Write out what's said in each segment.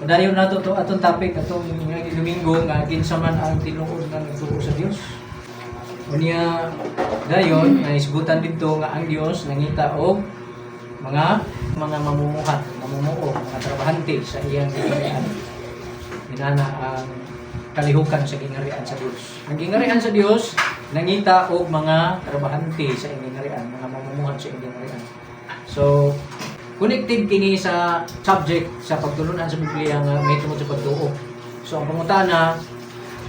Padayon nato to atong topic atong Domingo nga kinsa man ang tinuod nga nagtuo sa Dios. Unya dayon naisgutan dito nga ang Dios nangita og mga mamumuhat, mamumuo, mga trabahante sa iyang gingharian. Inana ang kalihukan sa gingharian sa Dios. Ang gingharian sa Dios nangita og mga trabahante sa iyang gingharian, mga mamumuhat sa iyang gingharian. So connected kini sa subject sa pagtulunan sa Biblia nga may tungod sa pagtuo. So ang pangutana,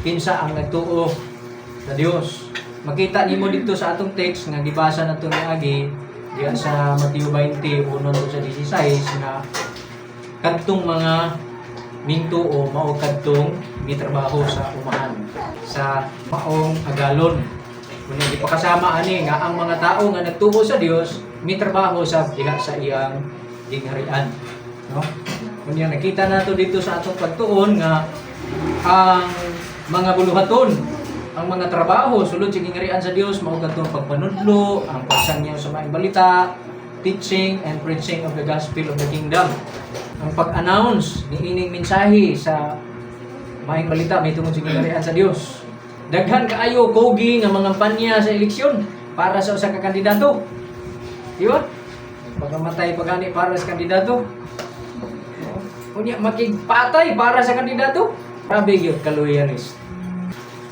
kinsa ang nagtuo sa Dios? Makita nimo dito sa atong text nga gibasa nato niagi diya sa Mateo 20:1 sa 16 nga kadtong mga mingtuo mao kadtong mitrabaho sa umahan sa maong agalon. Kung hindi pa kasama ani nga ang mga tao nga nagtuo sa Dios mitrabaho sa diha sa iyang gingharian, no? Kung nakita nato dito sa atong pagtuon nga ang mga buluhaton, ang mga trabaho sulod sa gingharian sa Dios mao kadtong pagpanudlo, ang pagsangyaw sa maayong balita, teaching and preaching of the gospel of the kingdom. Ang pag-announce ni ining mensahe sa maayong balita may tungod sa gingharian sa Dios. Daghan kaayo kogi nga mga kampanya sa eleksyon para sa usa ka kandidato. Di ba? Pagkamatay pagani para sa kandidato. Unya makigpatay para sa kandidato. Grabe gyud ka loyalist.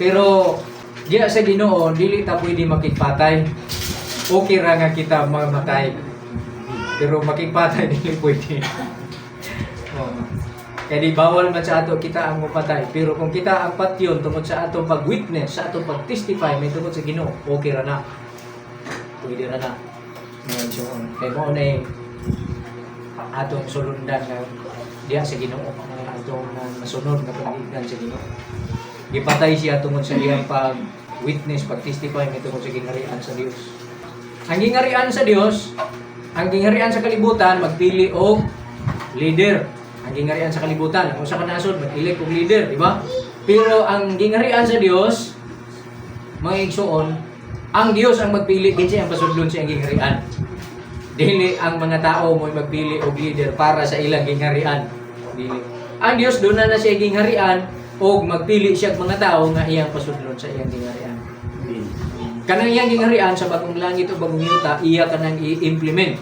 Pero diya sa Ginoo dili ta pwede makigpatay. Okay ra nga kita mamatay. Pero makigpatay dili pwede. Kaya di bawal man sa ato kita ang mapatay. Pero kung kita ang patyon tungod sa atong pag-witness, sa atong pag-testify may tungod sa Ginoo, okay ra na. Pwede ra na. Kaya mo na atong sulundan nga diya sa Ginoo, atong masunod na pag-iigan sa Ginoo. Gipatay siya tungod sa iyang pag-witness, pag-testify may tungod sa gingharian sa Dios. Ang gingharian sa Dios, ang gingharian sa kalibutan magpili og leader. Ang gingharian sa kalibutan, kung sa kanasod mag-elect og leader, di ba? Pero ang gingharian sa Dios, mga igsuon, ang Dios ang magpili kinsa ang pasudlon sa iyang gingharian. Dili ang mga tao mo magpili og leader para sa ilang gingharian. Dili. Ang Dios doon na siya gingharian o magpili siya mga tao nga iyang pasudlon sa iyang gingharian. Kanang iyang gingharian sa bagong langit o bagong yuta, iya kanang i-implement.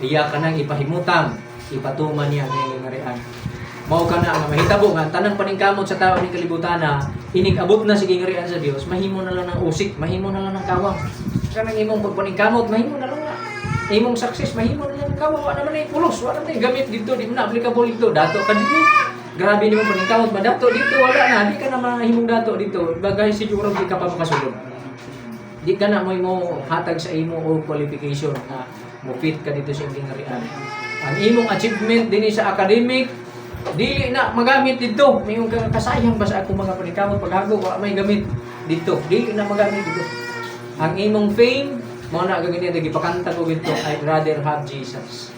Iya kanang ipahimutang, ipatuman niya ang iyang gingharian. Mao kana nga mahitabo nga tanang paningkamot sa tao ning kalibutan na inig-abot na sa gingharian sa Dios, mahimo na lang ng usik, mahimo na lang ng kawang. Kanang imong pagpaningkamot, mahimo na lang na. Imong success, mahimo na lang ng kawang. Wala naman ay pulos, wala naman ay gamit dito, di mo na applicable dito. Dato ka dito. Grabe ni mo paningkamot, ba dato dito wala na, di ka na mahimong dato dito. Bagay siguro di ka pa makasulod. Di ka na mo hatag sa imo o qualification na mo fit ka dito sa gingharian. Ang imong achievement dinhi sa academic dili na magamit dito. Mayong kasayang ba sa akong mga paningkamot paghago wa may gamit dito. Dili na magamit dito. Ang imong fame mo na gaganyan gipakanta ko dito, I'd rather have Jesus.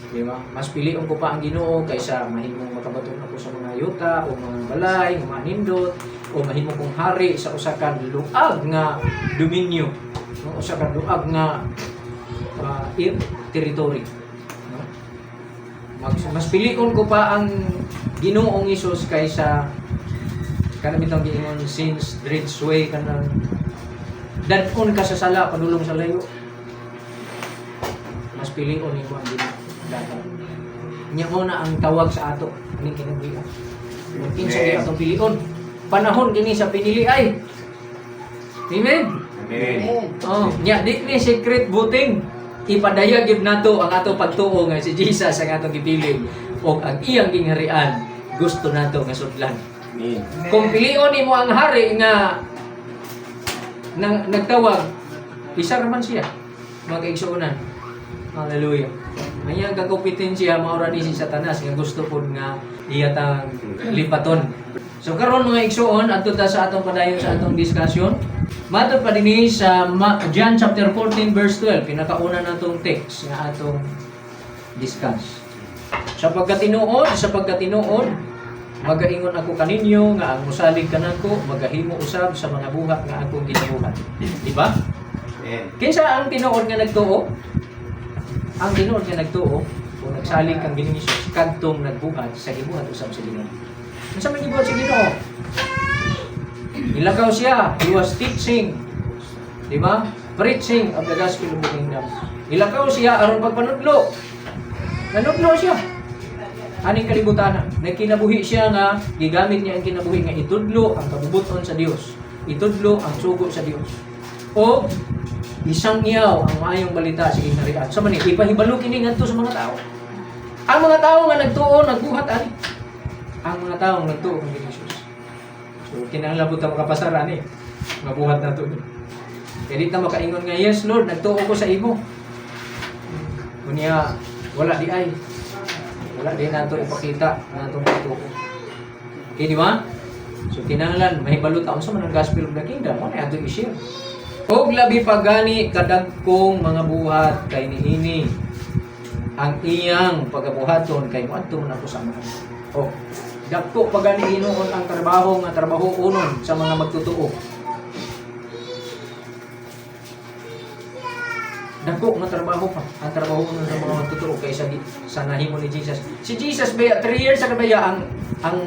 Di ba? Mas pilion ko pa ang Ginoo kaysa mahimong makabaton ako sa mga yuta o mga balay, mga nindot o mahimo kong hari sa usa ka luag nga dominyo, no? Usa ka luag nga territory. No? Mas pilion ko pa ang Ginoong Hesus kaysa kanang bitong giingon since dread's way kanang dadon ka sa sala padulong sa layo. Mas pilion nimo ang Ginoo. Nya mo na ang tawag sa ato ning kinabuhi. Kinsa gyud atong pilion. Panahon kini sa pinili ay. Amen. Amen. Oh, nya di ni secret voting. Ipadayag gyud nato ang ato pagtuo nga si Jesus ang atong gipili o ang iyang gingharian gusto nato nga sudlan. Amen. Kung pilion nimo ang hari nga nagtawag, isa raman siya. Mga igsuonan. Hallelujah. Mayang kakompetensya maura ni si Satanas nga gusto pud nga iyatang lipaton. So karon mga igsuon adto ta sa atong padayon sa atong discussion. Matod pa dinhi sa John chapter 14 verse 12 pinakauna natong text nga atong discuss. Sa pagkatinuod, magaingon ako kaninyo nga ang musalig kanako magahimo usab sa mga buhat nga akong ginabuhat. Di ba? Kinsa ang tinuod nga nagtuo? Ang tinuod nga nagtuo kung nagsalig kang Ginoong Hesus kadtong nagbuhat sa gibuhat usab sa Ginoo. Unsa man gibuhat sa Ginoo? Ilagaw siya, he was teaching, di ba? Preaching of the gospel of the kingdom. Ilagaw siya aron pagpanudlo. Nanudlo siya. Aning kalibutan na kinabuhi siya nga gigamit niya ang kinabuhi nga itudlo ang kabubuton sa Dios. Itudlo ang sugo sa Dios. O isang iyaw ang maayong balita sa kinaharian. So man ipahibalo kini ngadto sa mga tao. Ang mga tao nga nagtuo nagbuhat ani. Ang mga tao nga nagtuo kang Hesus. So kinahanglan ta makapasar ani. Mabuhat na to. Kaya di ta makaingon nga, yes Lord, nagtuo ko sa imo. Kunya wala di ay. Wala din nato ipakita nato nagtuo. Okay, di ba? So kinahanglan mahibalo taon sa manang gospel of the kingdom, mo na ato i-share. Og labi pa gani kadagkong mga buhat kay niini ang iyang pagabuhaton kay moadto man ako sa mga. Oh, dagko pa gani hinuon ang trabaho nga trabaho unon sa mga magtutuo. Dagko nga trabaho pa ang trabaho unon sa mga magtutuo kaysa sa nahimo ni Jesus. Si Jesus baya 3 years sa kabaya ang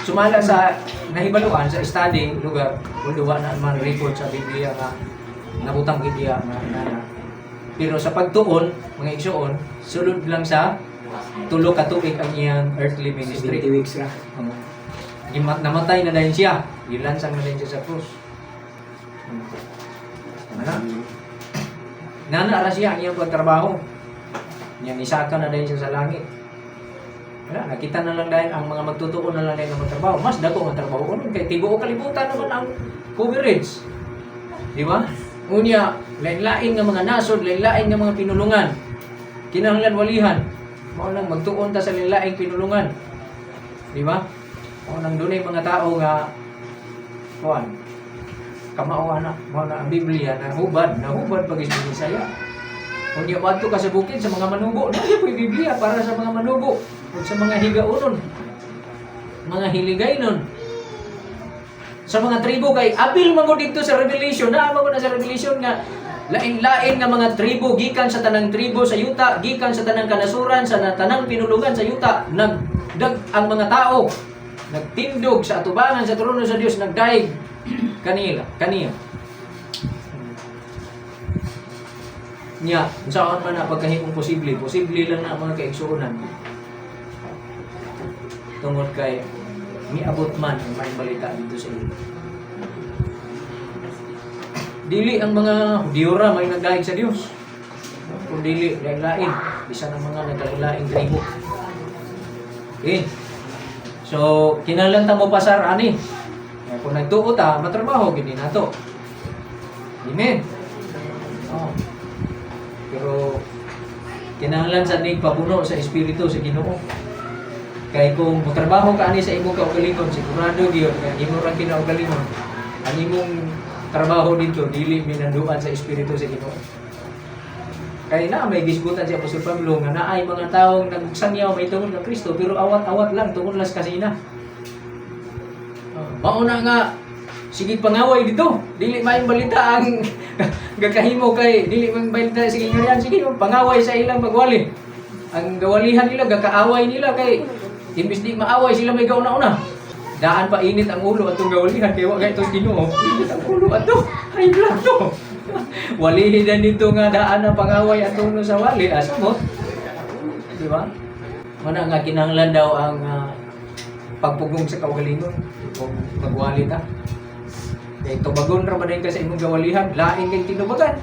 sumala sa nahibaluan sa study lugar ulduwa na man report sa Biblia nga nabutang gidya na. Pero sa pagtuon, mga igsoon, sulod lang sa 3 ka tuig ang iyang earthly ministry. 70 weeks ra. Namatay na dahil siya. Ilansang na dahil siya sa krus. Nanaara siya ang iyang pagtrabaho. Yang isaka na dahil siya sa langit. Wala, nakita na lang dahil ang mga magtutuon na lang dahil ng magtrabaho. Mas dako ang trabaho. Kaya tibuo kalibutan naman ang coverage. Di ba? Unya, lain-lain nga mga nasod, lain-lain nga mga pinulungan. Kinahanglan walihan. Mao nang magtuon ta sa lain-laing pinulungan. Di ba? Mao nang dunay mga tao nga kuan. Kamao ana, mao na ang Biblia na hubad pag Bisaya. Unya adto ka sa bukid sa mga manubo, dili po Biblia para sa mga manubo ug sa mga higaunon. Mga hiligaynon. Sa mga tribo kay apil man ko dito sa Revelation, naamo ko na sa Revelation nga lain-lain nga mga tribo gikan sa tanang tribo sa yuta, gikan sa tanang kanasuran, sa tanang pinulungan sa yuta, nagdag ang mga tao, nagtindog sa atubangan sa trono sa Dios, nagdaig kaniya. Nya, saan man na pagkahimong posible lang na mga kaigsuonan. Tungod kay miabot man ang may balita dito sa iyo. Dili ang mga Hudiyora may nagdaig sa Dios. Kung dili, lain-lain. Isa ng mga naglain tribo. Okay. So, kinahanglan ta mo pasar ani. Kung nagtuo ta, matrabaho gid nato. Amen. Oh. Pero kinahanglan sa papuno sa espiritu sa Ginoo. Kay kung motrabaho ka ani sa imong kaugalingon, sigurado gyud nga imo ra kinaugalingon. Ang imong trabaho dito dili minanduan sa espiritu sa Ginoo. Kay na may gisgutan si Apostol Pablo nga naay mga taong nagsangyaw may tungod kay Kristo pero awat-awat lang tungod las kasina. Mao na nga sige pangaway dito. Dili may balita ang gakahimo kay dili may balita sige ngarian sige pangaway sa ilang magwali. Ang gawalihan nila gakaaway nila kay imbis di maaway sila may gauna-una. Daan pa init ang ulo atong gawalihan kay wa kay tos Ginoo. Init ang ulo ato. High blood to. Walihin na dito nga daan ang pangaway atong sa wali asa mo. Di ba? Mana nga kinahanglan daw ang pagpugong sa kaugalingon kung magwali ta. Kay tubagon ra ba din ka sa imong gawalihan, lain kay tinubagan.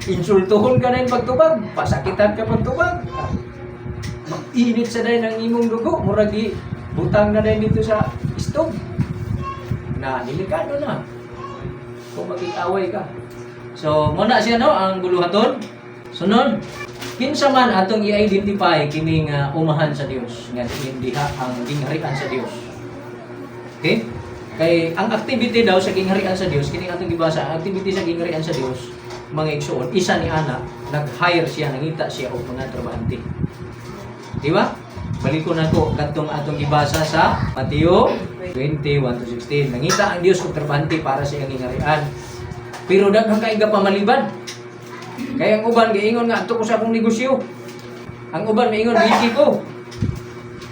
Insultuhon ka na yung pagtubag, pasakitan ka pagtubag. Mag-init sa dayon ang imong dugo, muragi butang na dayon dito sa stove. Na delikado na. Kung mag-away ka. So, muna siya no ang buluhaton. Sunod, kinsa man atong i-identify kining umahan sa Dios nga diha ang gingharian sa Dios. Okay? Kay ang activity daw sa gingharian sa Dios, kining atong gibasa, ang activity sa gingharian sa Dios, mga igsoon, isa ni ana, nag-hire siya, nangita siya og mga trabahante. Di ba? Balik ko na to, kadtong atong gibasa sa Mateo 20:1-16. Nangita ang Dios og trabahante para sa iyang gingharian. Pero daghang kay pamaliban. Kaya ang uban giingon nga adto ko sa akong negosyo. Ang uban maingon busy ko.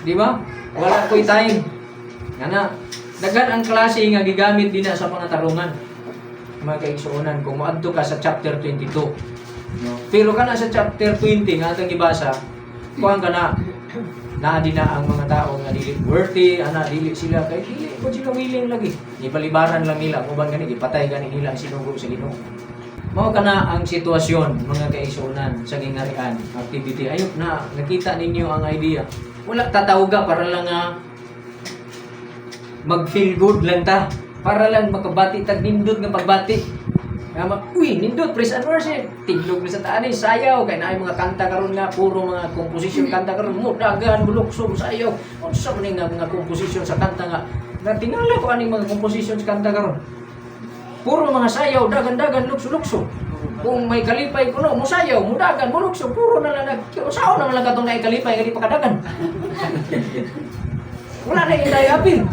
Di ba? Wala ko'y time. Ngana, daghan ang klase nga gigamit din sa mga tarungan. Mga kaigsuonan kung moadto ka sa chapter 22. No? Pero kana sa chapter 20 nga atong gibasa, kuan kana na di na ang mga tao nga dili worthy, ana dili sila kay dili ko sila willing lagi. Gipalibaran lang nila uban gani gipatay gani nila ang sinugo sa Ginoo. Mao kana ang sitwasyon mga kaigsuonan sa gingarian activity. Ayok na nakita ninyo ang idea. Wala tatawga para lang mag-feel good lang ta. Para lang makabati tag nindot nga pagbati. Uy, nindot, praise and worship. Tiglog na sa taanay, sayaw. Kaya na mga kanta karon nga, puro mga komposisyon kanta karon mo, dagan, bulokso, sayaw. Ano sa mga komposisyon sa kanta nga. Natingala ko aning mga komposisyon sa kanta karon. Puro mga sayaw, dagan-dagan, lukso-lukso. Kung may kalipay ko no, musayaw, mudagan, mulukso, puro na lang usaw naman lang katong naikalipay, hindi pa kadagan. Wala na yung dayapin.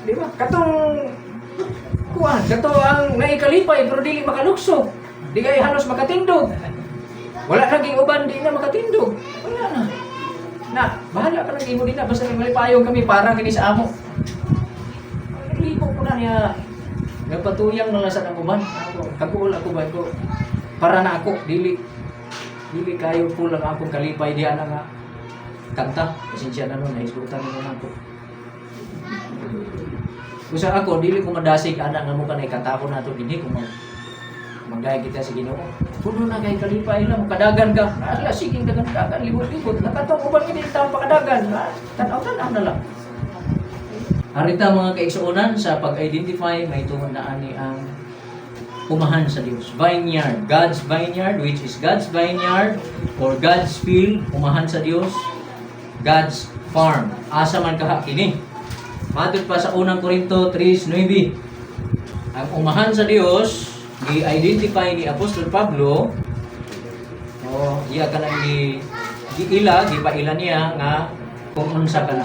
Di ba? Katong kuan, kato ang naikalipay pero dili makalukso. Di kay halos makatindog. Wala naging uban di na makatindog. Wala na. Na, bahala ka lang imo din na basta malipayong kami para kini sa amo. Lipo ko na niya. Nagpatuyang na lang sa uban. Kaguol ako ba ko? Para na ako dili kayo full ang akong kalipay diha na nga kanta. Pasensya na nun, naisgutan na ako. Kusa ako, dili ko madasig anak nga mo kanay kantapon nato dinhi kung manggaya kita sa Ginoo. Puno na kay kalipay lang kadagan ka. Ala sige dagan libot-libot. Nakatong uban kini taon pa kadagan. Tan-aw na lang. Harita mga kaigsuonan sa pag-identify may tungod na ani ang umahan sa Dios. Vineyard, God's vineyard which is God's vineyard or God's field, umahan sa Dios. God's farm. Asa man kaha kini? Matod pa sa unang Korinto 3:9. Ang umahan sa Dios, gi-identify ni Apostol Pablo, iya ka lang gipaila niya nga kung unsa ka na.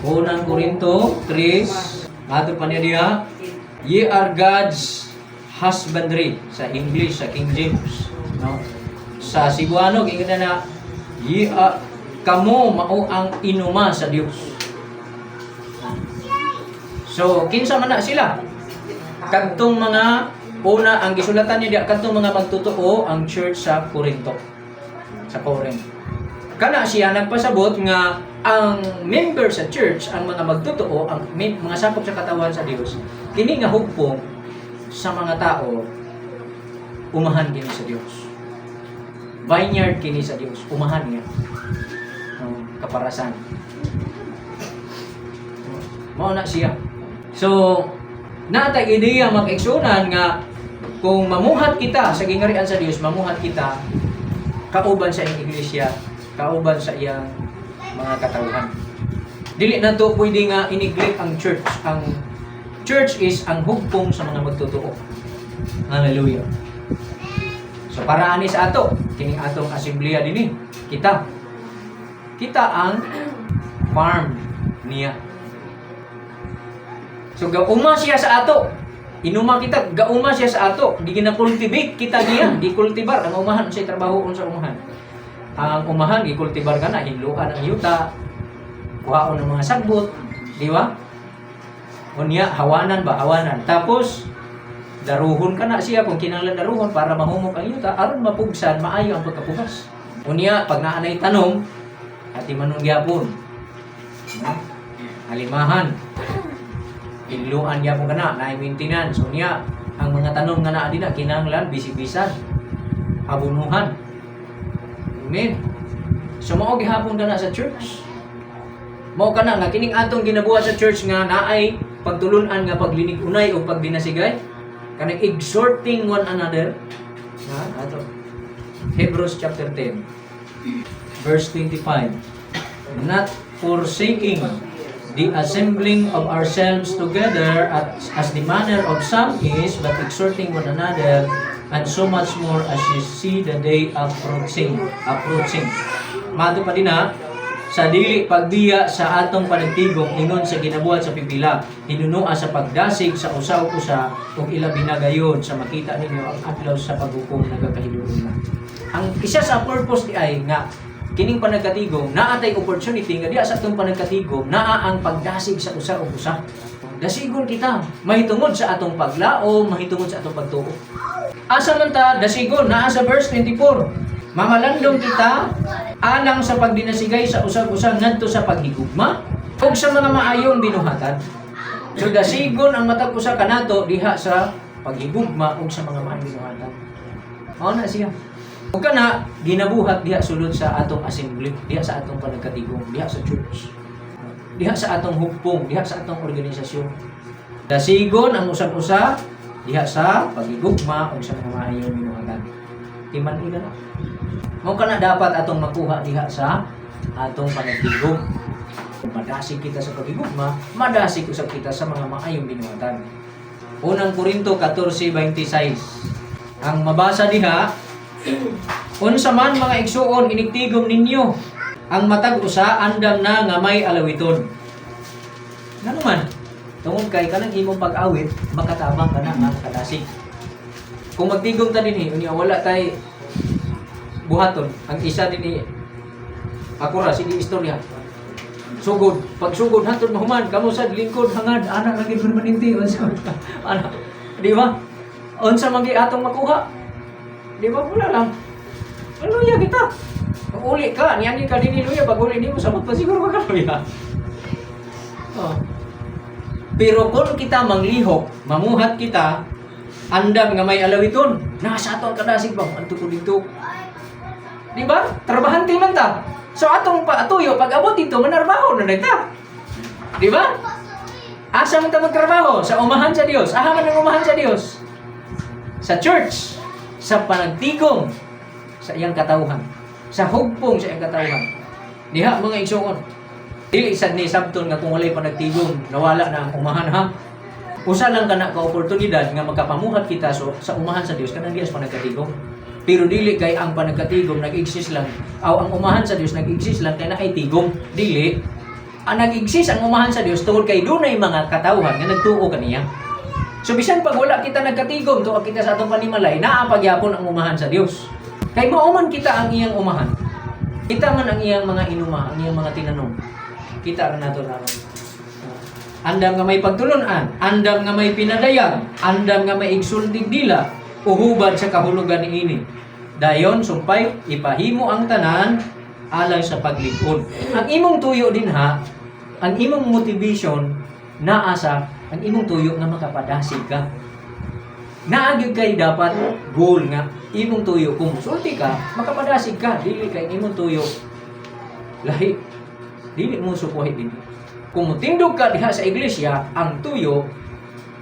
Unang Korinto 3, matod pa niya diha, ye are God's husbandry sa English, sa King James. No? Sa Cebuano, ingin na ye are, kamo mao ang inuma sa Dios. So, kinsa man na sila? Kadtong mga una ang gisulatan niya kadtong mga magtotoo ang church sa Corinto. Sa Corinth. Kana siya nagpasabot nga ang member sa church, ang mga magtotoo, ang mga sakop sa katawan sa Dios, kini nga hugpong sa mga tao umahan kini sa Dios. Vineyard kini sa Dios, umahan niya. Kaparasan. Mao na siya. So, natay ideya mag-eksunan nga kung mamuhat kita sa gingarian sa Dios, mamuhat kita kauban sa iyang iglesia, kauban sa iyang mga katawhan. Dili na to pwede nga i-neglect ang church. Ang church is ang hugpong sa mga magtotoo. Hallelujah. So para ani sa ato, kining atong asembleya dinhi, kita ang farm niya. So gauma siya sa ato. Inuma kita, gauma siya sa ato. Di gina-cultivate kita niya, di kultibar ang umahan sa trabaho sa umahan. Ang umahan gikultibar kana, hinluan ang yuta, kuhaon ng mga sagbot, di ba? Unya hawanan. Tapos daruhon kana siya kung kinahanglan daruhon para mahumok ang yuta aron mapugsan maayo ang pagkapugas. Unya pag naanay tanom, ati manung gyapon. Alimahan. Hinluan gyapon kana, naay maintenance. Unya ang mga tanom nga naa dinha kinahanglan bisig-bisan. Abunuhan. Amen. So mao gihapon kana sa church. Mao kana nga kining atong ginabuhat sa church nga naay pagtulun-an nga paglinig-unay o pagdinasigay, kanang exhorting one another. Ato. Hebrews chapter 10 verse 25. Not forsaking the assembling of ourselves together as the manner of some is, but exhorting one another, and so much more as you see the day approaching. Mato pa din sa dili pagbiya sa atong panagtigom ingon sa ginabuhat sa pipila, hinunua sa pagdasig sa usa ug usa ug ila binagayon sa makita ninyo ang adlaw sa paghukom nagakahiluon na. Ang isa sa purpose di ay nga kining panagkatigom naatay opportunity nga diha sa atong panagkatigom naa ang pagdasig sa usa ug usa. Dasigon kita mahitungod sa atong paglaom, mahitungod sa atong pagtuo. Asa man ta dasigon naa sa verse 24. Mamalandong kita alang sa pagdinasigay sa usag-usag ngadto sa paghigugma ug sa mga maayong binuhatan. So dasigon ang matag usa kanato diha sa paghigugma ug sa mga maayong binuhatan. Mao na siya. Ug kana ginabuhat diha sulod sa atong assembly, diha sa atong panagkatigom, diha sa church. Diha sa atong hugpong, diha sa atong organisasyon. Dasigon ang usag-usa diha sa paghigugma ug sa mga maayong binuhatan. Timan ila na. Mao kana dapat atong makuha diha sa atong panagtigom. Madasig kita sa paghigugma, madasig usab kita sa mga maayong binuhatan. Unang Korinto 14:26. Ang mabasa diha, unsa man mga igsuon inigtigom ninyo, ang matag usa andam na nga may alawiton. Ngano man? Tungod kay kanang imong pag-awit, makatabang ka na nga kadasig. Kung magtigom ta dinhi, unya wala tay buhaton. Ang isa dinhi ako ra sige istorya. Sugod, pag sugod hantod mahuman, kamo sa lingkod hangad ana lagi permanente unsa. Ana, di ba? Unsa man gi atong makuha? Di ba wala lang. Luya kita. Kung uli ka, niyan ka dinhi luya pag uli nimo sabot pa siguro ka luya. Oh. Pero kung kita manglihok, mamuhat kita, andam nga may alawiton, nasa ato ang kadasig bang anto ko dito. Di ba? Trabahante man ta. So atong paatuyo pag abot dito manarbaho na nagta. Di ba? Asa man ta magtrabaho sa umahan sa Dios. Aha man ang umahan sa Dios. Sa church, sa panagtigom sa iyang katawhan, sa hugpong sa iyang katawhan. Diha mga igsoon. Dili sad ni sabton nga kung walay panagtigom, nawala na ang umahan ha. Usa lang kana ka oportunidad nga magkapamuhat kita sa umahan sa Dios kanang dias panagkatigom. Pero dili kay ang panagkatigom nag-exist lang. Aw ang umahan sa Dios nag-exist lang kay naay tigom. Dili. Ang nag-exist ang umahan sa Dios tungod kay dunay mga katawhan nga nagtuo kaniya. So bisan pag wala kita nagkatigom tuwa kita sa atong panimalay, naa pagyapon ang umahan sa Dios. Kay mauman kita ang iyang umahan. Kita man ang iyang mga inuma, ang iyang mga tinanong. Kita ra nato naron. Andam nga may pagtulunan, andam nga may pinadayag, andam nga may igsultig dila, uhubad sa kahulugan niini. Dayon sumpay ipahimo ang tanan alang sa paglikod. Ang imong tuyo din ha, ang imong motivation naa sa ang imong tuyo nga makapadasig ka. Naagid kay dapat goal nga imong tuyo kung sulti ka, makapadasig ka, dili kay imong tuyo lahi. Dili mo sukuhi din. Kung mutindog ka diha sa iglesia, ang tuyo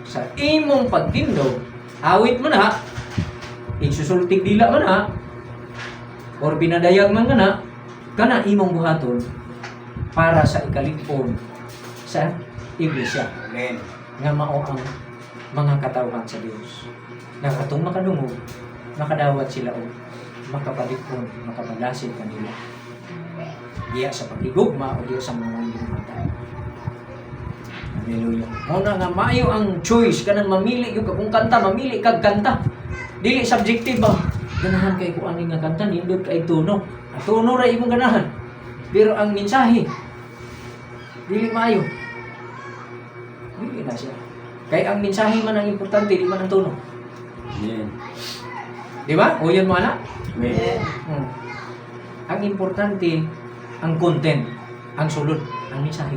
sa imong pagtindog, awit man ha, isusultig dila man ha, or binadayag man na, kana imong buhaton para sa ikaligpon sa iglesia. Amen. Nga mao ang mga katawhan sa Dios. Nga katong makadungog, makadawat sila o makapaligpon, makapadasig kanila. Diya sa pagigugma o diya sa mga ginamatan. Hallelujah. Muna nga maayo ang choice kanang mamili yung kung kanta, mamili kag kanta. Dili subjective ba? Ganahan kay ko ani nga kanta nindot kay tuno. Ang tuno ra imong ganahan. Pero ang mensahe dili maayo. Dili na siya. Kay ang mensahe man ang importante, di man ang tuno. Amen. Di ba? O yun mo anak? Amen. Ang importante ang content, ang sulod, ang mensahe.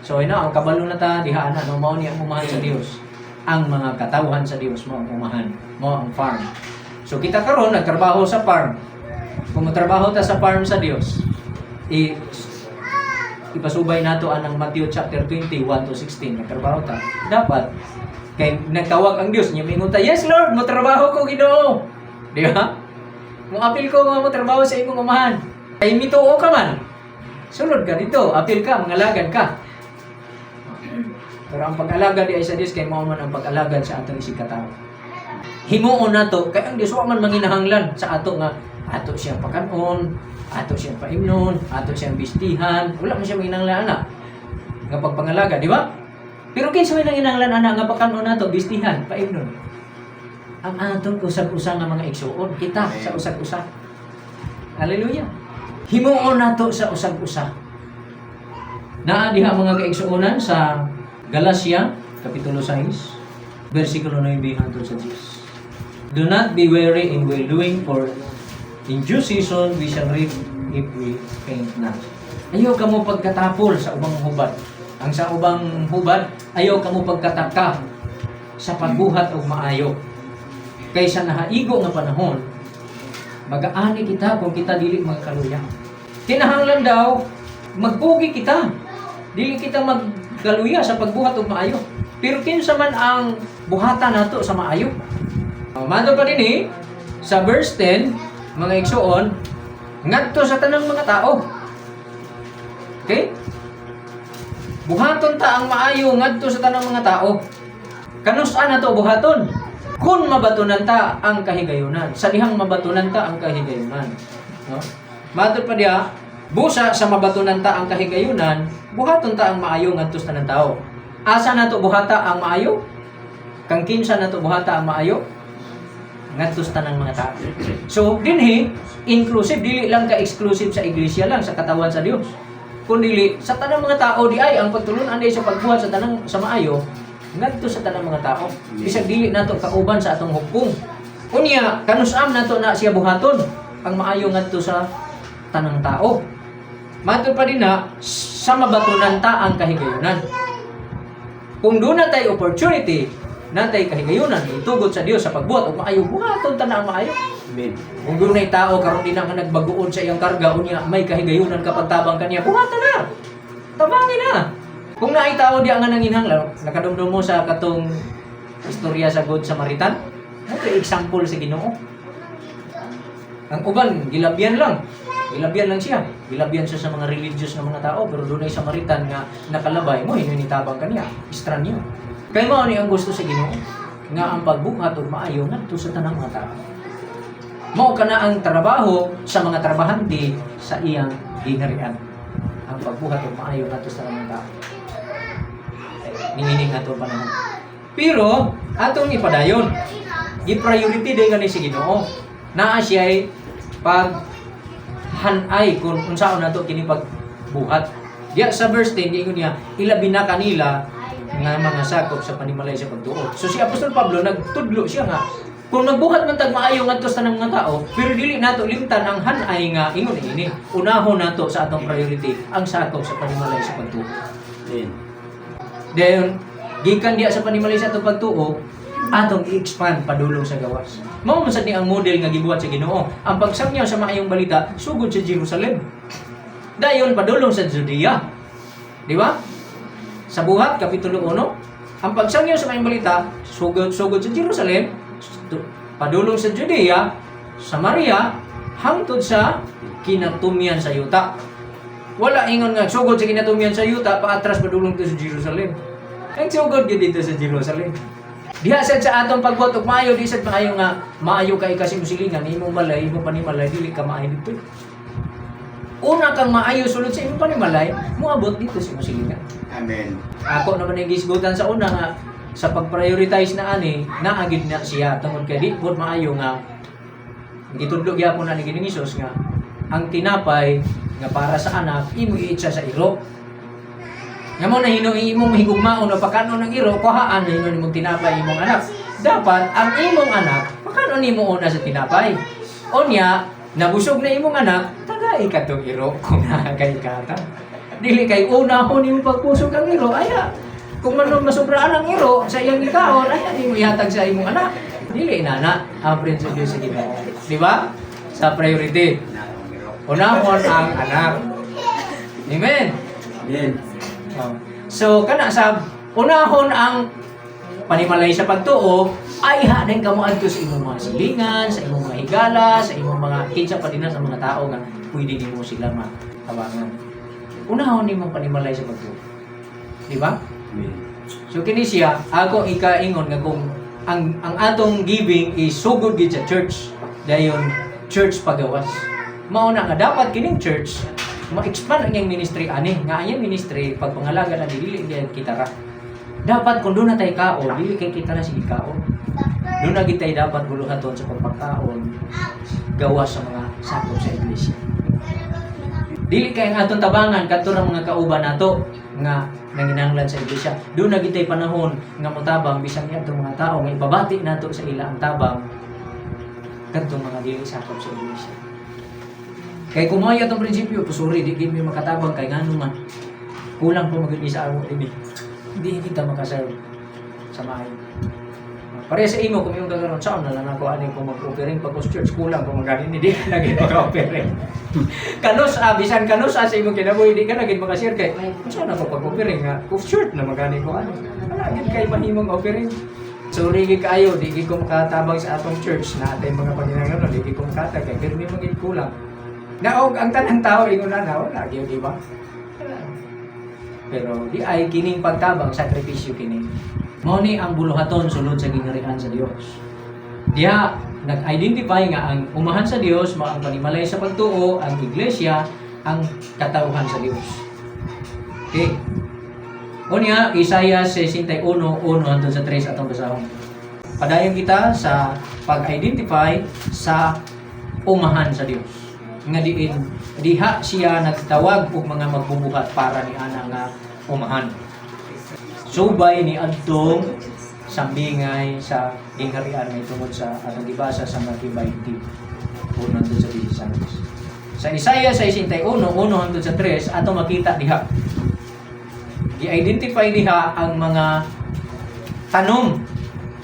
So ina ang kabalo na ta diha ana no mao ni ang umahan sa Dios. Ang mga katawhan sa Dios mao ang umahan, mao ang farm. So kita karon nagtrabaho sa farm. Kung magtrabaho ta sa farm sa Dios, ipasubay nato anang Matthew chapter 21 to 16 nagtrabaho ta. Dapat kay nagtawag ang Dios niya mingon ta, "Yes Lord, mo trabaho ko Ginoo." Di ba? Mo apil ko nga mo trabaho sa imong umahan. Kay mituo ka man. Sulod ka dito, apil ka, mangalagad ka. Pero ang pag-alagad di ay sa Dios kay mao man ang pag-alagad sa atong isig katao. Himuon nato kay ang Dios wa man manginahanglan sa ato nga ato siya pakanon, ato siyang paimnon, ato siyang bistihan, wala man siya mainanglan ana nga pagpangalaga, di ba? Pero kinsa may nanginanglan ana nga pakanon nato bistihan, paimnon. Ang aton usag-usa nga mga igsuon, kita sa usag-usa. Hallelujah. Himuon nato sa usag-usa. Naa diha mga kaigsuonan sa Galacia kapitulo 6, versikulo 9 hangtod sa 10. Do not be weary in well doing, for in due season we shall reap if we faint not. Ayaw ka mo pagkatapol sa ubang hubad. Ang sa ubang hubad, ayaw ka mo pagkataka sa pagbuhat og maayo. Kaysa nahaigo nga panahon, mag-aani kita kung kita dili magkaluya. Kinahanglan daw, magpugi kita. Dili kita magkaluya sa pagbuhat og maayo. Pero kinsa man ang buhatan nato sa maayo. Mado pa din sa verse 10, mga igsuon, ngadto sa tanang mga tao. Okay? Buhaton ta ang maayo ngadto sa tanang mga tao. Kanus-an nato buhaton? Kung mabatunan ta ang kahigayunan, sa dihang mabatunan ta ang kahigayunan. No? Mado pa diha, busa sa mabatunan ta ang kahigayunan, buhaton ta ang maayo ngadto sa tanang tao. Asa nato buhata ang maayo? Kang kinsa nato buhata ang maayo? Ngadto sa tanang mga tao. So dinhi inclusive, dili lang ka exclusive sa iglesia lang, sa katawan sa Dios. Kundi sa tanang mga tao di ay ang pagtulon-an sa pagbuhat sa tanang sa maayo ngadto sa tanang mga tao. Bisag dili nato kauban sa atong hukbong. Unya kanus-am nato na siya buhaton ang maayo ngadto sa tanang tao. Matud pa din na sa mabatunan ta ang kahigayunan. Kung doon na tayo opportunity natay kahigayunan itugot sa Dios sa pagbuhat og maayo, buhaton ta na ang maayo. Amen. Kung doon na tao karon di na nga nagbaguon sa iyang karga unya may kahigayunan kapag tabang kaniya, buhatan na. Tabangin na. Kung naay tao di nga nanginhanglan, nakadumdum mo sa katong istorya sa Good Samaritan, ano example sa Ginoo. Ang uban gilabyan lang. Gilabyan lang siya. Gilabyan siya sa mga religious na mga tao, pero doon ay Samaritan nga nakalabay mo hininitabang kaniya. Istranyo. Kay mao ni ang gusto sa Ginoo nga ang pagbuhat og maayo ngadto sa tanang mga tao. Mao kana ang trabaho sa mga trabahante sa iyang ginharian. Ang pagbuhat og maayo ngadto sa tanang mga tao. Ningining ato panahon. Pero atong ipadayon, gi-priority day kani si Ginoo. Naa siya pag hanay kung unsaon nato kini pagbuhat. Diya sa verse 10 diingon niya, ilabi na kanila nga mga sakop sa panimalay sa pagtuo. So si Apostol Pablo nagtudlo siya nga kung nagbuhat man tag maayo ngadto sa tanang mga tao, pero dili nato limtan ang hanay nga ingon ini. Unahon nato sa atong priority ang sakop sa panimalay sa pagtuo. Amen. Dayon gikan diya sa panimalay sa atong pagtuo, atong i-expand padulong sa gawas. Mao man sad ni ang model nga gibuhat sa Ginoo. Ang pagsangyaw sa maayong balita sugod sa Jerusalem. Dayon padulong sa Judea. Di ba? Sa Buhat kapitulo 1, ang pagsangyaw sa maayong balita sugod sa Jerusalem, padulong sa Judea, Samaria, hangtod sa kinatumyan sa yuta. Wala ingon nga sugod sa kinatumyan sa yuta, paatras padulong to sa Jerusalem. Ang sugod gyud dito sa Jerusalem. Diha sad sa atong pagbuhat og maayo, di sad maayo nga maayo kay kasi musilingan imong malay, imong panimalay dili ka maayo dito. Una kang maayo sulod sa imong panimalay, moabot dito sa musilingan. Amen. Ako naman ang gisgutan sa una nga sa pag-prioritize na ani, naagid na siya tungod kay di pud maayo nga gitudlo gyapon na ni Ginoong Hesus nga ang tinapay nga para sa anak imo iitsa sa iro. Nga mo na imong higugmaon o pakanon ng iro, kuhaan na hinon imong tinapay imong anak. Dapat ang imong anak pakanon nimo una sa tinapay. Onya, nabusog na imong anak, tagay ka tong iro kung nakakay kata. Dili kay unahon imong pagpusog ang iro, aya. Kung manong masubraan ang iro sa iyang ikaon, aya nimo ihatag sa imong anak. Dili na ang prinsipyo sa Ginoo. Di ba? Sa priority. Unahon ang anak. Amen. Amen. So kana sa unahon ang panimalay sa pagtuo ay haden kamo adto sa imong mga silingan, sa imong mga higala, sa imong mga kinsa pa din sa mga tao nga pwede nimo sila matabangan. Unahon nimo panimalay sa pagtuo. Di ba? Amen. So kini siya ako ikaingon nga kung ang atong giving is sugod gid sa church. Dayon church pagawas. Mao na nga dapat kining church ma-expand ang iyang ministry ani nga ang iyang ministry pag pangalaga na dili kita ra. Dapat kung doon na tayo kaon, dili kay kita na sige kaon. Doon na kita dapat buluhaton sa pagpagkaon gawa sa mga sakop sa iglesia. Dili kay ang atong tabangan kadto ng mga kauban nato nga nanginahanglan sa iglesia. Doon na gitay panahon nga motabang bisan niya atong mga tao nga ibabati nato sa ila ang tabang kadto mga dili sakop sa iglesia. Kay kumaya itong prinsipyo, sorry, di kami makatabang kay nga naman. Kulang po mag-ibig sa amo ini. Hindi kita makaserve sa maayo. Pare sa imo, kung yung gagawin, saan na lang ako ano kung mag-offering pag church, kulang kung mag-ganin, hindi ka naging maka-offering. Kanos, bisan kanos sa imong kinabuhi, hindi ka naging makashare kay, saan ako pag-offering nga, kung shirt na mag-ganin ko ano. Wala, yun kayo mahimong offering. So, rigi kayo, di ko makatabang sa atong church na atay mga paninanganon, di ko makatagay, pero may maging kulang. Naog ang tanang tao ingon na wala gyud di ba? Pero di ay kining pagtabang sakripisyo kini. Mao ni ang buluhaton sulod sa gingharian sa Dios. Diha nag-identify nga ang umahan sa Dios mao ang panimalay sa pagtuo, ang iglesia ang katawhan sa Dios. Okay. Unya Isaiah 61:1 hangtod sa 3 atong basahon. Padayon kita sa pag-identify sa umahan sa Dios. Nga diha siya nagtawag og mga magbubuhat para ni ana nga umahan. Subay ni adtong sambingay sa gingharian may tungod sa atong gibasa sa Matthew 20 unang sa 16. Sa Isaiah 61:1 hangtod sa 3 ato makita diha. I-identify diha ang mga tanom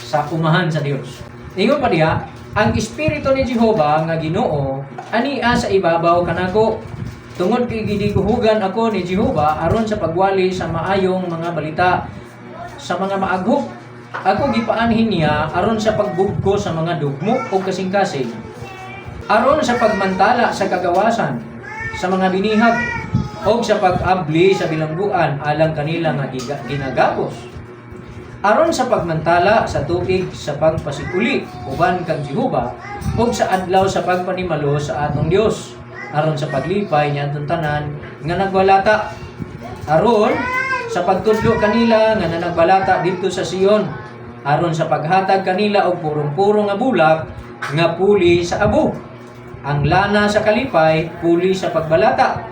sa umahan sa Dios. Ingon pa diha, ang Espiritu ni Jehova nga Ginoo ania sa ibabaw kanako tungod kay gidiguhugan ako ni Jehova aron sa pagwali sa maayong mga balita sa mga maaghok. Ako gipaanhin niya aron sa pagbugko sa mga dugmo o kasing-kasing, aron sa pagmantala sa kagawasan sa mga binihag o sa pag-abli sa bilangguan alang kanila nga ginagapos, aron sa pagmantala sa tubig sa pagpasikuli uban kang Jehova ug sa adlaw sa pagpanimalo sa atong Dios, aron sa paglipay niya atong tanan nga nagbalata, aron sa pagtudlo kanila nga nagbalata didto sa Sion, aron sa paghatag kanila og purong-purong nga bulak nga puli sa abo, ang lana sa kalipay puli sa pagbalata,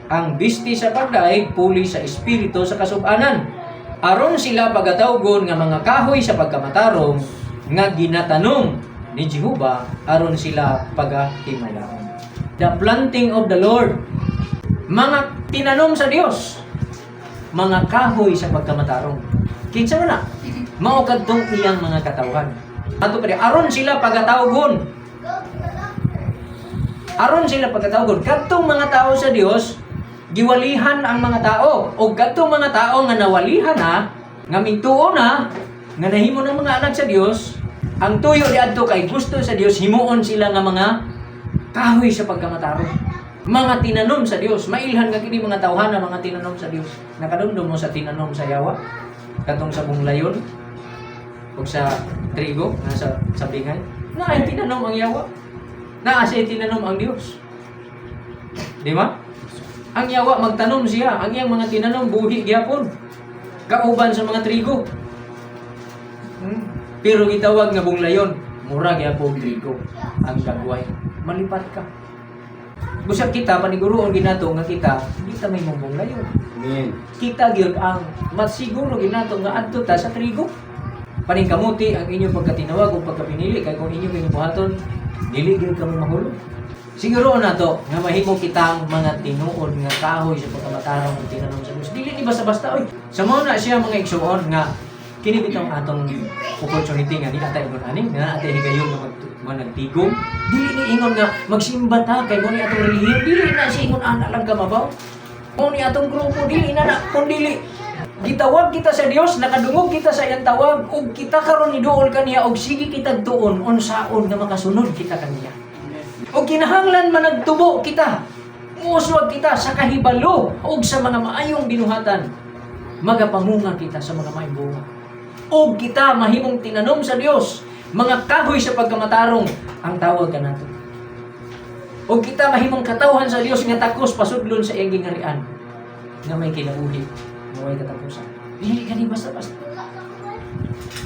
ang bisti sa pagdaig puli sa espiritu sa kasub-anan, aron sila pagatawgon nga mga kahoy sa pagkamatarong nga ginatanong ni Jehova, aron sila pagahimayaon. The planting of the Lord, mga tinanom sa Dios, mga kahoy sa pagkamatarong. Kinsa man na mao kadtong iyang mga katawhan. Ato pa aron sila pagatawgon. Aron sila pagatawgon kadtong mga tao sa Dios, giwalihan ang mga tao o kadtong mga tao nga nawalihan na nga mintuo na nga nahimo ng mga anak sa Dios, ang tuyo diadto kay gusto sa Dios himuon sila nga mga kahoy sa pagkamatarong, mga tinanom sa Dios. Mailhan nga kini mga tawhana mga tinanom sa Dios. Nakadumdum mo sa tinanom sa yawa katong sa bunglayon o sa trigo nga sa bingay na ay tinanom ang yawa, na ay tinanom ang Dios, di ba? Ang yawa magtanom siya, ang iyang mga tinanom buhi gyapon kauban sa mga trigo. Pero gitawag nga bunglayon, mura gyapon trigo ang gagway. Malipat ka. Busag kita paniguroon ginato nga kita, hindi ta may bunglayon. Amen. Kita gyud ang masiguro ginato nga adto ta sa trigo. Paningkamuti ang inyong pagkatinawag o pagkapinili kay kung inyong ginubuhaton, dili gyud kamo mahulog. Siguro na to, nga mahimo kitang mga tinuod nga kahoy sa pagkamatarong ng tinanom sa Diyos. Dili ni basta-basta, oy. Sa mo na siya mga igsuon nga, kini bitong atong opportunity nga, di ata ingon aning, nga ata higayon nga nagtigom. Dili ni ingon nga, magsimba ta, kay mo ni atong relihiyon, dili na siya ingon ana lang ka mabaw. Mo ni atong grupo, dili na, kung dili. Gitawag kita sa Dios, nakadungog kita sa iyang tawag, ug kita karon ni duol kaniya, ug sige kita tuon, unsaon nga makasunod kita kaniya. O kinahanglan man nagtubo kita, muswag kita sa kahibalo o sa mga maayong binuhatan, magapamunga kita sa mga maayong bunga. O kita mahimong tinanom sa Dios, mga kahoy sa pagkamatarong, ang tawag ka nato. O kita mahimong katawhan sa Dios nga takos pasudlon sa iyang gingharian nga may kinabuhi, nga may katapusan. Dili kani basta-basta.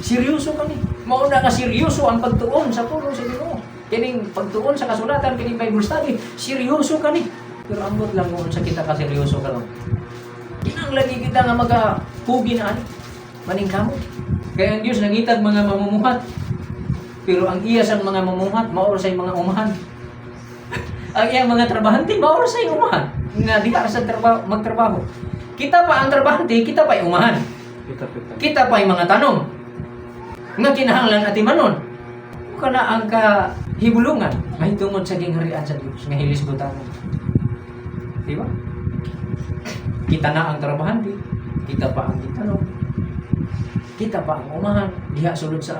Seryoso kani. Mao na nga seryoso ang pagtuon sa pulong sa Ginoo. Kining pagtuon sa kasulatan, kining Bible study, seryoso kani. Pero ambot lang kung sa kita ka seryoso karon. Kinang lagi kita nga magapugi na ani. Maning kamo. Kaya ang Dios nangitag mga mamumuhat. Pero ang iya sang mga mamumuhat, maor sa mga umahan. Ang iyang mga trabahante, maor sa umahan. Nga di ka sa magtrabaho. Kita pa ang trabahante, kita pa yung umahan. Kita pa yung mga tanong. Nga kinahanglan ati manon. Kana ang kahibulungan, mahitungod sa gingharian sa Dios, nga hilisgutan mo. Di ba? Kita na ang trabahante, kita pa ang itanong. Kita pa ang umahan, diha sulod sa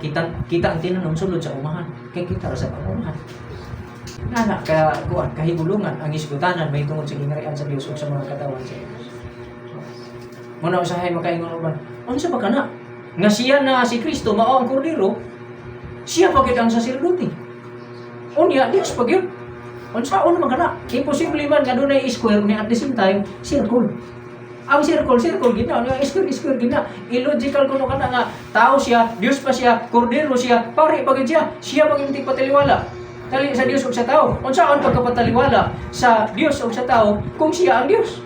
kita ang tinanong sulod sa umahan. Kay kita ra sa umahan. Nana kahibulungan ang isgutanan mahitungod sa gingharian sa Dios ug sa mga katawan sa Dios. Muna usahay makaingon uban. Unsa ba kana? Nga siya na si Kristo mao ang kordero, siya pa gid ang saserdote. Unya Dios pa gyud. Unsaon man kana? Imposible man nga dunay square ni at the same time circle. Ang circle gina, ang square gina. Illogical kuno kana nga tao siya, Dios pa siya, kordero siya, pare pa gid siya. Siya pag hindi pataliwala. Dali sa Dios ug sa tao. Unsaon pagkapataliwala sa Dios ug sa tao kung siya ang Dios?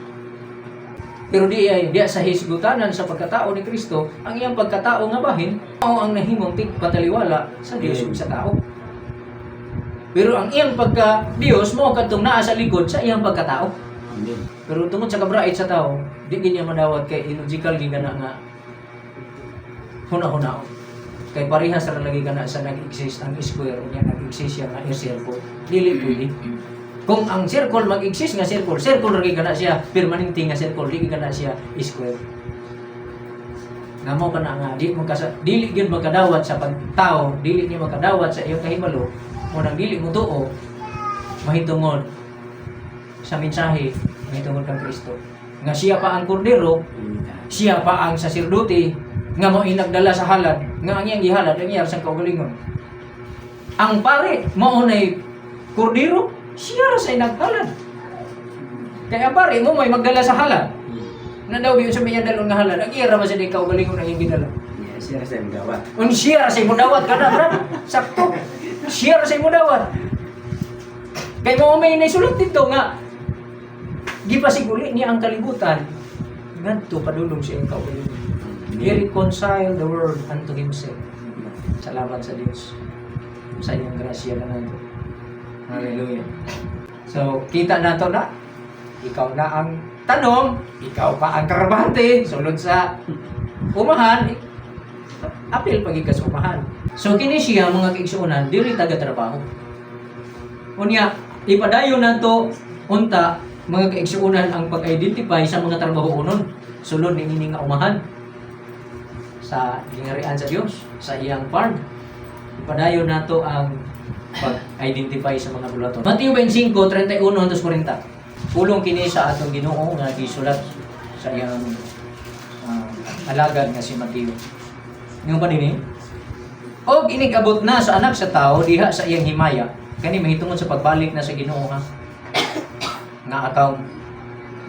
Pero di sa hisgutanan sa pagkatao ni Kristo, ang iyang pagkatao nga bahin, mao ang nahimong pataliwala sa Dios ug sa tao. Pero ang iyang pagka-Dios mo kadtong naa sa likod sa iyang pagkatao. Amen. Pero tungod sa kabrait sa tao, di niya madawat kay illogical gina nga huna-hunaon. Kay parehas ra lagi kana sa nag-exist ang square unya nag-exist siya nga circle. Dili pwede. Kung ang circle mag-exist nga circle lagi kana siya permanente nga circle, dili kana siya square. Namo kana nga dili gyud magkadawat sa pagtao, dili niya magkadawat sa iyong kahibalo. Munang dili mo tuo mahitungod sa mensahe mahitungod kang Kristo. Nga siya pa ang kordero, siya pa ang saserdote nga mo inagdala sa halad, nga ang iyang gihalad ang iyang sang kaugalingon. Ang pare mao nay kordero, siya ra sa naghalad. Kaya pare mo may magdala sa halad. Na daw biyo sa miya dalon nga halad, ang iyang ra sa di kaugalingon ang iyang gidala. Siya sa mudawat. Un siya ra sa mudawat kada brad. Sakto. Siya ra sa mudawat. Kay mo may naisulat dito nga gipasiguli niya ang kalibutan ngadto padulong siya ang kaugalingon. He reconciled the world unto himself. Salamat sa Diyos sa iyong grasya na nato. Hallelujah. So, kita nato na ikaw na ang tanong, ikaw pa ang karabante sulod sa umahan, apil pagi ka sa umahan. So, kini siya mga kaigsuonan, dili taga-trabaho. Unya, ipadayon nato unta mga kaigsuonan ang pag-identify sa mga trabaho-unon sulod ni nga umahan sa gingharian sa Dios, sa iyang farm. Ipadayon nato ang pag-identify sa mga bulaton. Mateo 25:31-40. Pulong kini sa atong Ginoo nga gisulat sa iyang alagad nga si Mateo. Ngano pa dinhi? Og inigabot na sa anak sa tao diha sa iyang himaya. Kani mahitungod sa pagbalik na sa Ginoo ha. Nga atong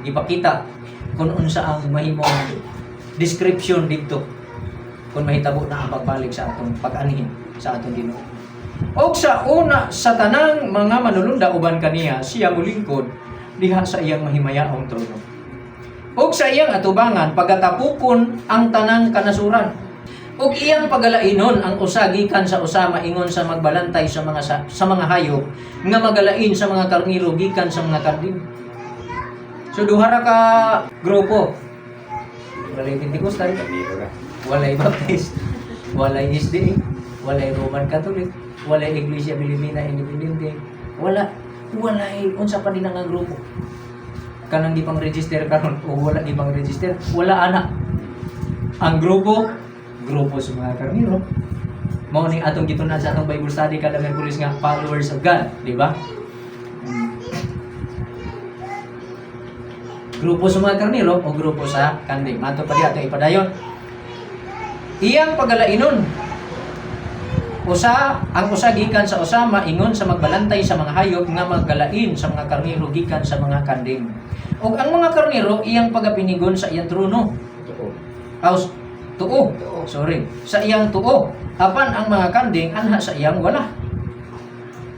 gipakita kung unsa ang mahimong description dito kung mahitabo na ang pagbalik sa atong pag-anhin sa atong Ginoo. Og sa una sa tanang mga manulunda uban kaniya siya mulingkod diha sa iyang mahimayaong trono. Og sa iyang atubangan pagatapukon ang tanang kanasuran. Og iyang pagalainon ang usa gikan sa usa maingon sa magbalantay sa mga hayop nga magalain sa mga karniro gikan sa mga karding. So duha ra ka grupo. Walay Pentecostal, walay Baptist, walay SDA, walay Roman Catholic, walay Iglesia Filipina Independente, walay unsa pa din nga grupo. Kanang gipang register karon o wala gipang register, wala ana. Ang grupo sa mga karniro. Mao ni atong gitunan sa atong Bible study kada Miyerkules nga followers of God, di ba? Grupo sa mga karniro o grupo sa kanding. Mato pa di ato ipadayon. Iyang pagalainon ang usa gikan sa usa maingon sa magbalantay sa mga hayop nga maggalain sa mga karnero gikan sa mga kanding. Ug ang mga karnero iyang pagapinigon sa iyang trono. Tuo. Sorry. Sa iyang tuo. Apan ang mga kanding anha sa iyang wala.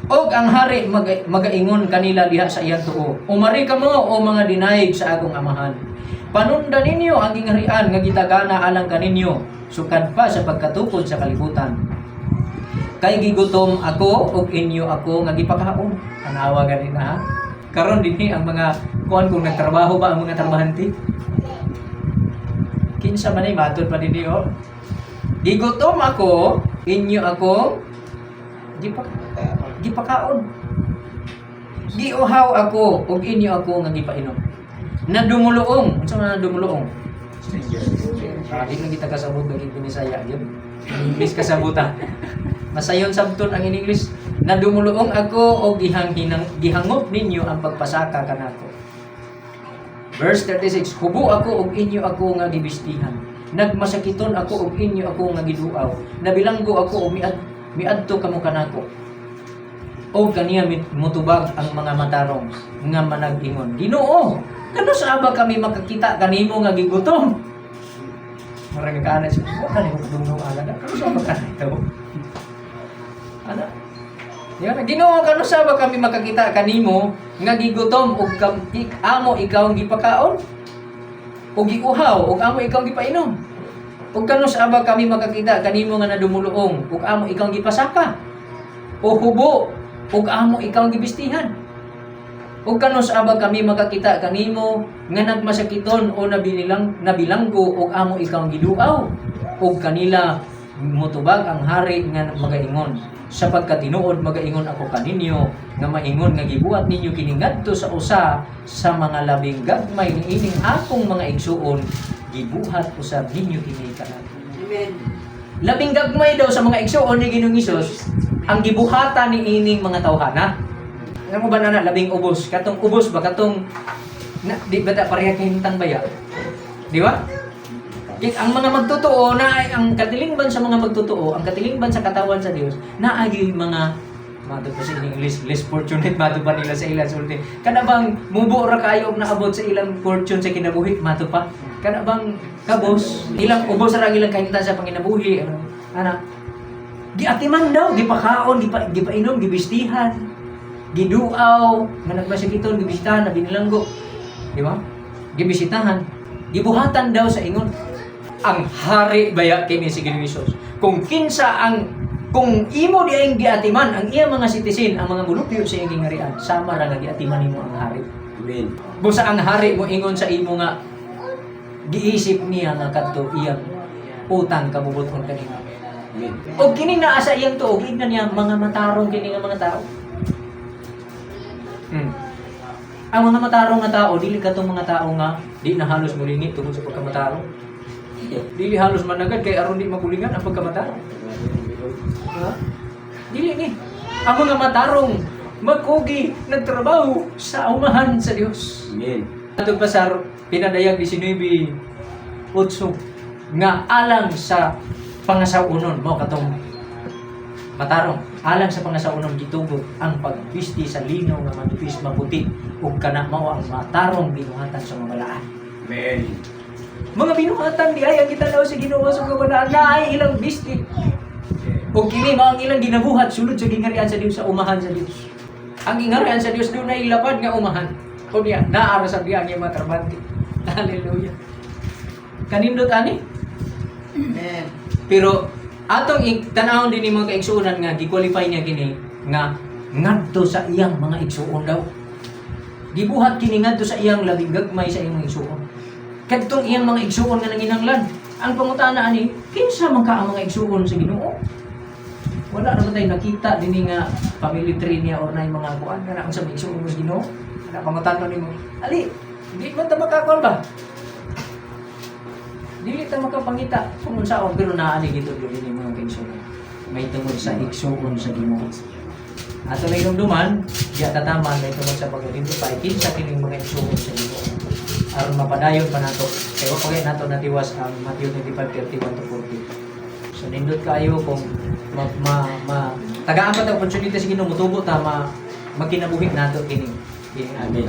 Og ang hari magaingon kanila diha sa iyang tuo. Umari kamo o mga dinaig sa akong amahan. Panunda ninyo ang gingharian nga gitagana alang kaninyo, sukad pa sa pagkatukod sa kalibutan. Kay gigutom ako og inyo ako nga gipakaon. Tanawa ganina ha. Karon dinhi ang mga kuan kung nagtrabaho ba ang mga trabahante. Kinsa man ay matod pa dinhi oh. Gigutom ako, inyo ako gipakaon. Giuhaw ako ug inyo ako nga gipainom. Nadumuluong, unsa man nadumuluong? Di na kita kasabot lagi Binisaya yun. English kasabutan. Masayon sabton ang English. Nadumuluong ako o gihangop ninyo ang pagpasaka kanako. Verse 36, hubo ako og inyo ako nga gibistihan. Nagmasakiton ako og inyo ako nga giduaw. Nabilanggo ako og miadto kamo kanako. O kaniya mutubag ang mga matarong nga manag-ingon. Ginoo, kano sa aba kami makakita kanimo nga gigutom? Marang kaana siya, kanimo kadungong ala. Kano sa aba kanito? Ana. Yan, Ginoo kano sa ba kami makakita kanimo nga gigutom ug amo ikaw ang gipakaon? Ug giuhaw ug amo ikaw ang gipainom? Ug kano sa ba kami makakita kanimo nga nadumuluong ug amo ikaw ang gipasaka? O hubo ug amo ikaw ang gibistihan? Ug kano sa ba kami makakita kanimo nga nagmasakiton o nabilanggo ug amo ikaw ang giduaw? Ug kanila mutubag ang hari nga magaingon. Sapagkat tinuod magaingon ako kaninyo nga maingon nga gibuhat ninyo kini ngadto sa usa sa mga labing gagmay ni ining akong mga igsuon, gibuhat usab ninyo kini kanato. Amen. Labing gagmay daw sa mga igsuon ni Ginoong Hesus ang gibuhatan ni ining mga tawhana. Ano mo ba na labing ubos? Katong ubos ba katong di ba ta pareha kintang baya? Di ba? Ang mga magtotoo na ay ang katilingban sa mga magtotoo, ang katilingban sa katawan sa Dios, na ay mga mato pa sa English, less fortunate mato pa nila sa ilang sulti. Kana bang mubo ra kayo og naabot sa ilang fortune sa kinabuhi mato pa? Kana bang kabos, ilang ubos ra ang ilang kahinta sa panginabuhi, ana. Giatiman daw, gipakaon, gipainom, gibistihan, giduaw, nga nagmasikiton, gibisitahan, nabinilanggo. Di ba? Gibisitahan, gibuhatan daw sa ingon. Ang hari baya kini si Ginoong Hesus. Kung imo di ang giatiman ang iyang mga citizen, ang mga mulupyo sa iyang gingharian, sama ra nga giatiman nimo ang hari. Amen. Busa ang hari mo ingon sa imo nga giisip niya nga kadto iyang utang kabubuton kanina. Amen. O kini naa sa iyang tuog, ignan niya mga matarong kini nga mga tao. Ang mga matarong nga tao, dili katong mga tao nga di na halos mulingi tungod sa pagkamatarong. Dili halos managad kay aron di magulingan ang pagkamatarong. Ha? Dili ni. Ang mga matarong magkugi nagtrabaho sa umahan sa Dios. Amen. Atong pasar pinadayag 19:8 nga alang sa pangasaunon mo katong matarong alang sa pangasaunon gitugot ang pagbisti sa linaw nga manipis maputi ug kana mao ang matarong binuhatan sa mabalaan. Amen. Mga binuhatan di ay ang gitanaw sa Ginoo sa kabanaan na ay ilang bisti. O kini mao ang ilang ginabuhat sulod sa gingharian sa Dios sa umahan sa Dios. Ang gingharian sa Dios doon ay lapad nga umahan. O niya naara sa biya nga mga trabante. Hallelujah. Kanindot ani? Amen. Pero atong tanawon din ni mga kaigsuonan nga gi-qualify niya kini nga ngadto sa iyang mga igsuon daw. Gibuhat kini ngadto sa iyang labing gagmay sa iyang mga igsuon. Kadtong iyang mga igsuon nga nanginahanglan. Ang pangutana ani, kinsa man ka ang mga igsuon sa Ginoo? Wala naman tayo nakita dinhi nga family tree niya or nay mga kuan nga sa igsuon sa Ginoo. Ana pangutana nimo. Ali, di man ta makakon ba? Dili ta makapangita kung unsaon pero naani gito dinhi mga igsuon. May tungod sa igsuon sa Ginoo. Ato na hinumduman, diya tataman may tungod sa pag-identify kinsa kining mga igsuon sa Ginoo. Aron mapadayon pa nato. Kaya wag nato natiwas ang Matthew 25:31-40. So nindot kayo kung tagaan pa ta opportunity sa Ginoo mutubo ta magkinabuhi nato kini. Amen.